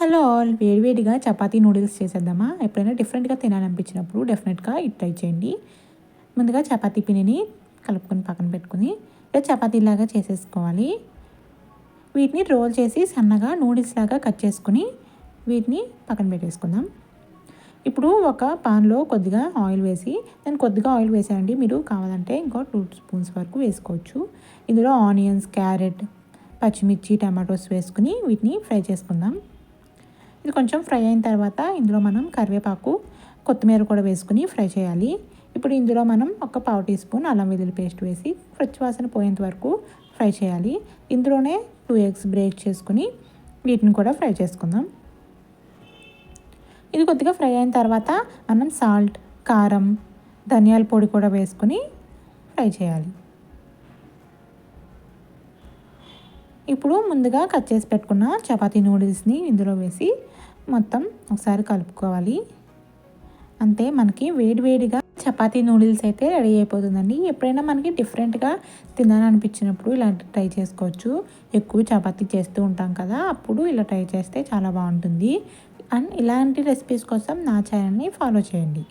Hello all, వేడివేడిగా chapati noodles చేసేద్దామా? ఎప్పుడైనా డిఫరెంట్గా తినాలనిపించినప్పుడు డెఫినెట్గా ఇది ట్రై చేయండి. ముందుగా చపాతీ పిండిని కలుపుకొని పక్కన పెట్టుకుని ఇలా చపాతీలాగా చేసేసుకోవాలి. వీటిని రోల్ చేసి సన్నగా నూడిల్స్ లాగా కట్ చేసుకుని వీటిని పక్కన పెట్టేసుకుందాం. ఇప్పుడు ఒక పాన్లో కొద్దిగా ఆయిల్ వేసి, నేను కొద్దిగా ఆయిల్ వేసానండి, మీరు కావాలంటే ఇంకో 2 స్పూన్స్ వరకు వేసుకోవచ్చు. ఇందులో ఆనియన్స్, క్యారెట్, పచ్చిమిర్చి, టమాటోస్ వేసుకుని వీటిని ఫ్రై చేసుకుందాం. ఇది కొంచెం ఫ్రై అయిన తర్వాత ఇందులో మనం కరివేపాకు, కొత్తిమీర కూడా వేసుకుని ఫ్రై చేయాలి. ఇప్పుడు ఇందులో మనం ఒక 1/2 టీ స్పూన్ అల్లం వెల్లుల్లి పేస్ట్ వేసి పచ్చివాసన పోయేంత వరకు ఫ్రై చేయాలి. ఇందులోనే 2 ఎగ్స్ బ్రేక్ చేసుకుని వీటిని కూడా ఫ్రై చేసుకుందాం. ఇది కొద్దిగా ఫ్రై అయిన తర్వాత మనం సాల్ట్, కారం, ధనియాల పొడి కూడా వేసుకుని ఫ్రై చేయాలి. ఇప్పుడు ముందుగా కట్ చేసి పెట్టుకున్న చపాతీ నూడిల్స్ని ఇందులో వేసి మొత్తం ఒకసారి కలుపుకోవాలి. అంతే, మనకి వేడివేడిగా చపాతీ నూడిల్స్ అయితే రెడీ అయిపోతుందండి. ఎప్పుడైనా మనకి డిఫరెంట్గా తినాలనిపించినప్పుడు ఇలాంటి ట్రై చేసుకోవచ్చు. ఎక్కువ చపాతీ చేస్తూ ఉంటాం కదా, అప్పుడు ఇలా ట్రై చేస్తే చాలా బాగుంటుంది. అండ్ ఇలాంటి రెసిపీస్ కోసం నా ఛానల్ని ఫాలో చేయండి.